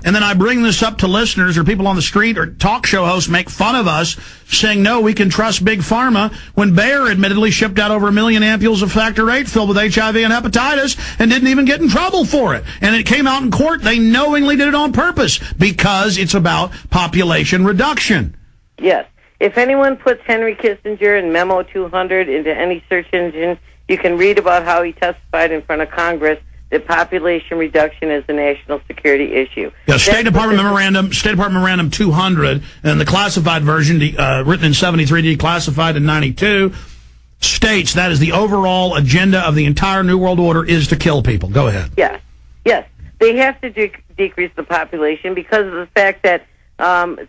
And then I bring this up to listeners or people on the street or talk show hosts make fun of us, saying, no, we can trust Big Pharma, when Bayer admittedly shipped out over 1 million ampules of Factor 8 filled with HIV and hepatitis and didn't even get in trouble for it. And it came out in court. They knowingly did it on purpose because it's about population reduction. Yes. If anyone puts Henry Kissinger and Memo 200 into any search engine, you can read about how he testified in front of Congress that population reduction is a national security issue. Yeah, State Department Memorandum 200, and the classified version, written in 73, declassified in 92, states that is the overall agenda of the entire New World Order is to kill people. Go ahead. Yes. Yes. They have to decrease the population because of the fact that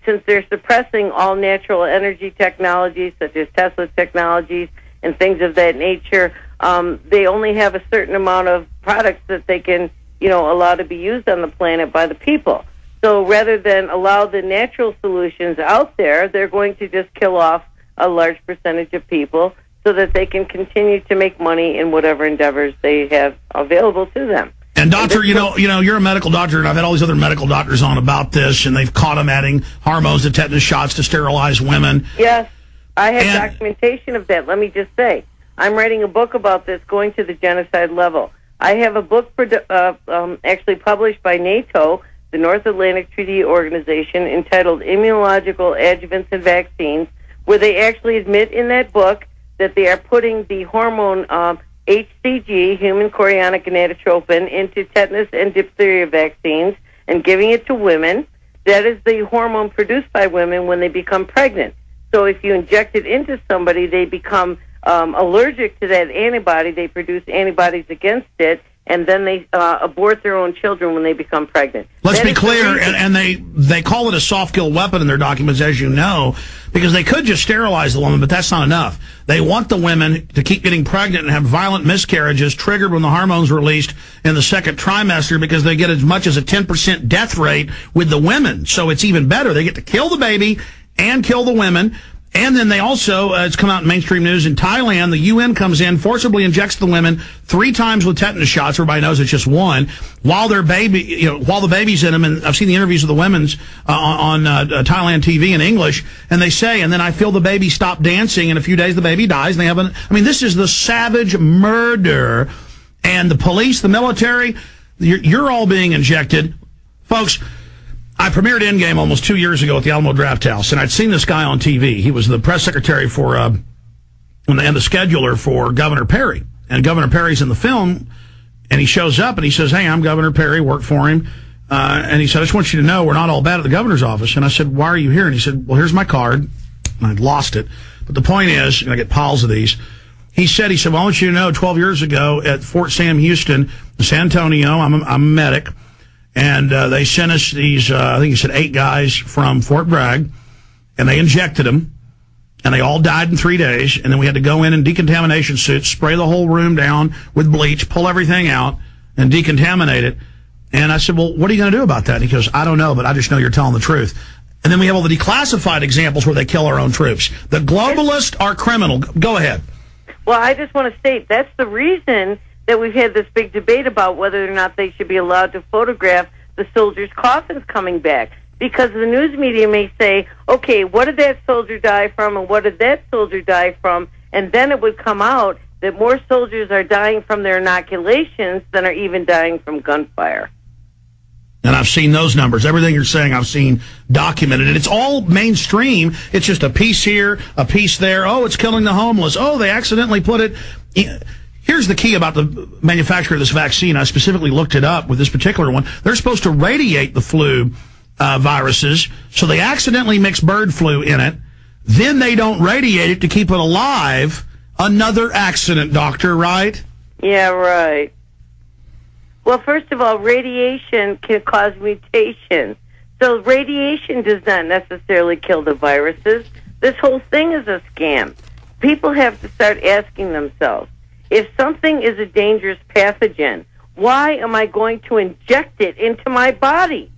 since they're suppressing all natural energy technologies, such as Tesla technologies and things of that nature, they only have a certain amount of products that they can, allow to be used on the planet by the people. So rather than allow the natural solutions out there, they're going to just kill off a large percentage of people so that they can continue to make money in whatever endeavors they have available to them. And doctor, you're a medical doctor, and I've had all these other medical doctors on about this, and they've caught them adding hormones to tetanus shots to sterilize women. Yes, I have documentation of that. Let me just say, I'm writing a book about this, going to the genocide level. I have a book actually published by NATO, the North Atlantic Treaty Organization, entitled Immunological Adjuvants and Vaccines, where they actually admit in that book that they are putting the hormone HCG, human chorionic gonadotropin, into tetanus and diphtheria vaccines and giving it to women. That is the hormone produced by women when they become pregnant. So if you inject it into somebody, they become allergic to that antibody. They produce antibodies against it, and then they abort their own children when they become pregnant. Let's be clear, and they call it a soft kill weapon in their documents, as you know, because they could just sterilize the woman, but that's not enough. They want the women to keep getting pregnant and have violent miscarriages triggered when the hormones are released in the second trimester, because they get as much as a 10% death rate with the women. So it's even better. They get to kill the baby and kill the women. And then they also, it's come out in mainstream news, in Thailand, the UN comes in, forcibly injects the women 3 times with tetanus shots. Everybody knows it's just one, while their baby, while the baby's in them. And I've seen the interviews of the women's on Thailand TV in English, and they say, and then I feel the baby stop dancing. In a few days, the baby dies. And they haven't. I mean, this is the savage murder. And the police, the military, you're all being injected, folks. I premiered Endgame almost 2 years ago at the Alamo Draft House, and I'd seen this guy on TV. He was the press secretary for, and the scheduler for Governor Perry. And Governor Perry's in the film, and he shows up and he says, "Hey, I'm Governor Perry, work for him." And he said, "I just want you to know we're not all bad at the governor's office." And I said, "Why are you here?" And he said, "Well, here's my card." And I'd lost it. But the point is, and I get piles of these. He said, "Well, I want you to know 12 years ago at Fort Sam Houston, San Antonio, I'm a medic. And they sent us these, I think he said 8 guys from Fort Bragg, and they injected them, and they all died in 3 days. And then we had to go in decontamination suits, spray the whole room down with bleach, pull everything out, and decontaminate it." And I said, "Well, what are you going to do about that?" And he goes, "I don't know, but I just know you're telling the truth." And then we have all the declassified examples where they kill our own troops. The globalists are criminal. Go ahead. Well, I just want to state that's the reason that we've had this big debate about whether or not they should be allowed to photograph the soldiers' coffins coming back. Because the news media may say, okay, what did that soldier die from and what did that soldier die from? And then it would come out that more soldiers are dying from their inoculations than are even dying from gunfire. And I've seen those numbers. Everything you're saying, I've seen documented. And it's all mainstream. It's just a piece here, a piece there. Oh, it's killing the homeless. Oh, they accidentally put it... Here's the key about the manufacturer of this vaccine. I specifically looked it up with this particular one. They're supposed to radiate the flu viruses, so they accidentally mix bird flu in it. Then they don't radiate it to keep it alive. Another accident, doctor, right? Yeah, right. Well, first of all, radiation can cause mutation. So radiation does not necessarily kill the viruses. This whole thing is a scam. People have to start asking themselves, if something is a dangerous pathogen, why am I going to inject it into my body?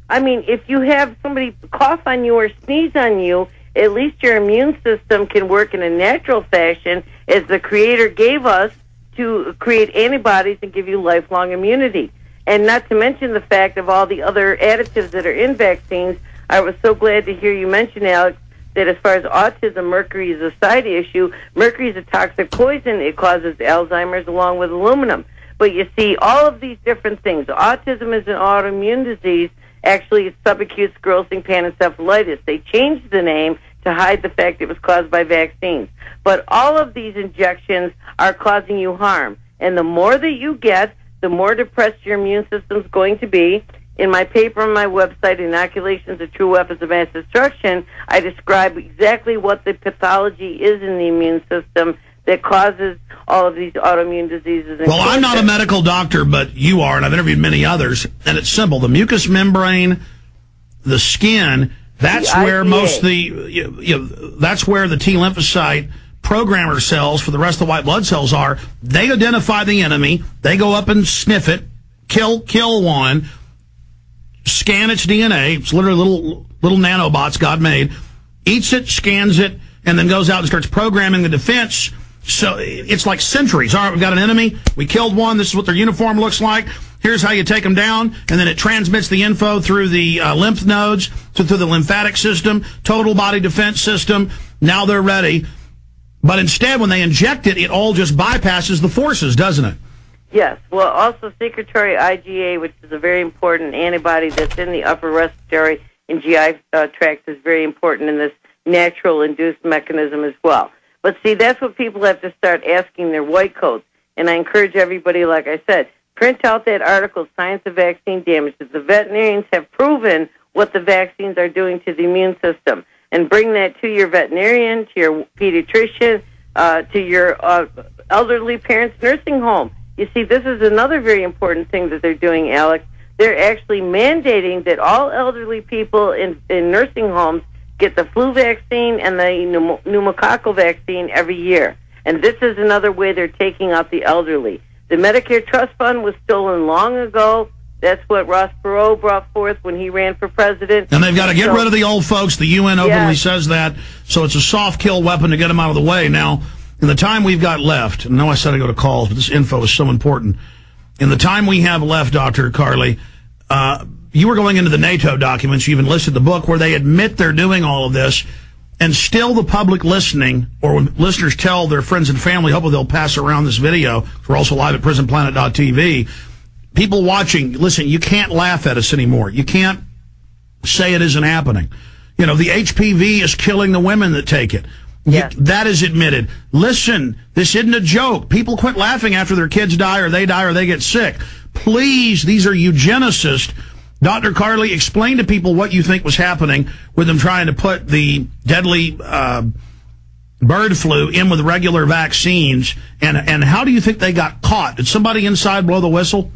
I mean, if you have somebody cough on you or sneeze on you, at least your immune system can work in a natural fashion, as the Creator gave us, to create antibodies and give you lifelong immunity. And not to mention the fact of all the other additives that are in vaccines. I was so glad to hear you mention, Alex, that as far as autism, mercury is a side issue. Mercury is a toxic poison. It causes Alzheimer's along with aluminum. But you see, all of these different things. Autism is an autoimmune disease. Actually, it's subacute sclerosing panencephalitis. They changed the name to hide the fact it was caused by vaccines. But all of these injections are causing you harm. And the more that you get, the more depressed your immune system is going to be. In my paper on my website, Inoculations of True Weapons of Mass Destruction, I describe exactly what the pathology is in the immune system that causes all of these autoimmune diseases. Well, I'm not a medical doctor, but you are, and I've interviewed many others, and it's simple. The mucous membrane, the skin, that's where most of the, that's where the T lymphocyte programmer cells for the rest of the white blood cells are. They identify the enemy. They go up and sniff it, kill one, scan its DNA. It's literally little nanobots God made. Eats it, scans it, and then goes out and starts programming the defense. So it's like centuries. All right, we've got an enemy. We killed one. This is what their uniform looks like. Here's how you take them down. And then it transmits the info through the lymph nodes, through the lymphatic system, total body defense system. Now they're ready. But instead, when they inject it, it all just bypasses the forces, doesn't it? Yes. Well, also secretory IgA, which is a very important antibody that's in the upper respiratory and GI tracts, is very important in this natural induced mechanism as well. But see, that's what people have to start asking their white coats. And I encourage everybody, like I said, print out that article, Science of Vaccine Damage, that the veterinarians have proven what the vaccines are doing to the immune system. And bring that to your veterinarian, to your pediatrician, to your elderly parents' nursing home. You see, this is another very important thing that they're doing, Alex. They're actually mandating that all elderly people in nursing homes get the flu vaccine and the pneumococcal vaccine every year. And this is another way they're taking out the elderly. The Medicare Trust Fund was stolen long ago. That's what Ross Perot brought forth when he ran for president. And they've got to get rid of the old folks. The UN openly says that. So it's a soft kill weapon to get them out of the way. Now, in the time we've got left, and I know I said I go to calls, but this info is so important. In the time we have left, Dr. Carley, you were going into the NATO documents. You even listed the book where they admit they're doing all of this. And still the public listening, or when listeners tell their friends and family, hopefully they'll pass around this video. We're also live at prisonplanet.tv. People watching, listen, you can't laugh at us anymore. You can't say it isn't happening. You know, the HPV is killing the women that take it. Yes. That is admitted. Listen, this isn't a joke. People quit laughing after their kids die or they get sick. Please, these are eugenicists. Dr. Carley, explain to people what you think was happening with them trying to put the deadly bird flu in with regular vaccines, and how do you think they got caught? Did somebody inside blow the whistle?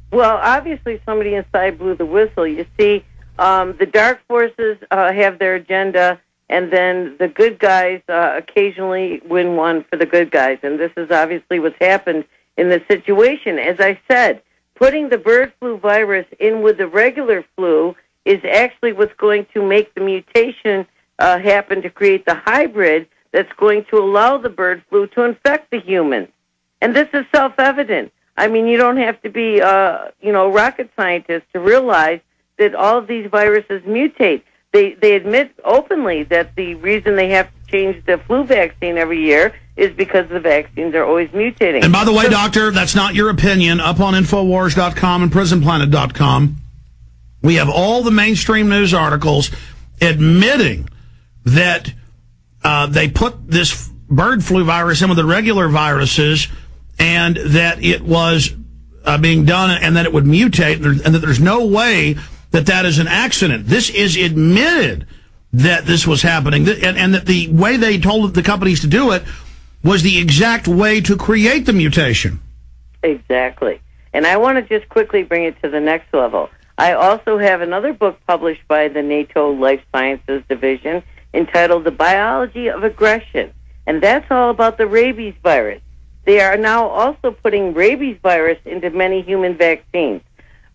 Well, obviously somebody inside blew the whistle. You see, the dark forces have their agenda, and then the good guys occasionally win one for the good guys. And this is obviously what's happened in this situation. As I said, putting the bird flu virus in with the regular flu is actually what's going to make the mutation happen to create the hybrid that's going to allow the bird flu to infect the humans. And this is self-evident. I mean, you don't have to be, a rocket scientist to realize that all of these viruses mutate. They admit openly that the reason they have to change the flu vaccine every year is because the vaccines are always mutating. And by the way, doctor, that's not your opinion. Up on Infowars.com and PrisonPlanet.com, we have all the mainstream news articles admitting that they put this bird flu virus in with the regular viruses, and that it was being done, and that it would mutate, and that there's no way that is an accident. This is admitted that this was happening, and that the way they told the companies to do it was the exact way to create the mutation. Exactly. And I want to just quickly bring it to the next level. I also have another book published by the NATO Life Sciences Division entitled The Biology of Aggression, and that's all about the rabies virus. They are now also putting rabies virus into many human vaccines.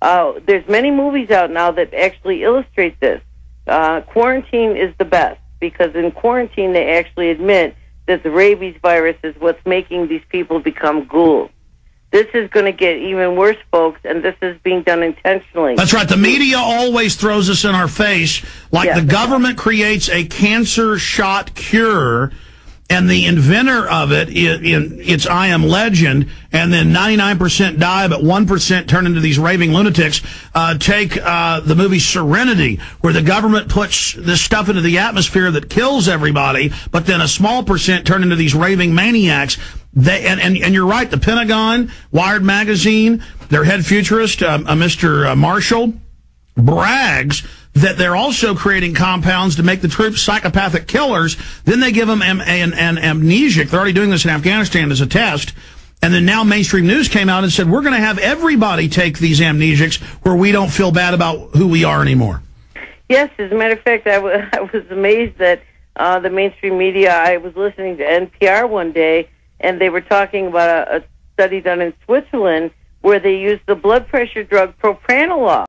There's many movies out now that actually illustrate this. Quarantine is the best, because in Quarantine they actually admit that the rabies virus is what's making these people become ghouls. This is going to get even worse, folks, and this is being done intentionally. That's right. The media always throws us in our face like the government creates a cancer shot cure, and the inventor of it, it's I Am Legend, and then 99% die, but 1% turn into these raving lunatics. Take the movie Serenity, where the government puts this stuff into the atmosphere that kills everybody, but then a small percent turn into these raving maniacs. And you're right, the Pentagon, Wired Magazine, their head futurist, Mr. Marshall, brags that they're also creating compounds to make the troops psychopathic killers. Then they give them an amnesic. They're already doing this in Afghanistan as a test. And then now mainstream news came out and said, we're going to have everybody take these amnesics where we don't feel bad about who we are anymore. Yes, as a matter of fact, I was amazed that the mainstream media, I was listening to NPR one day, and they were talking about a study done in Switzerland where they used the blood pressure drug propranolol.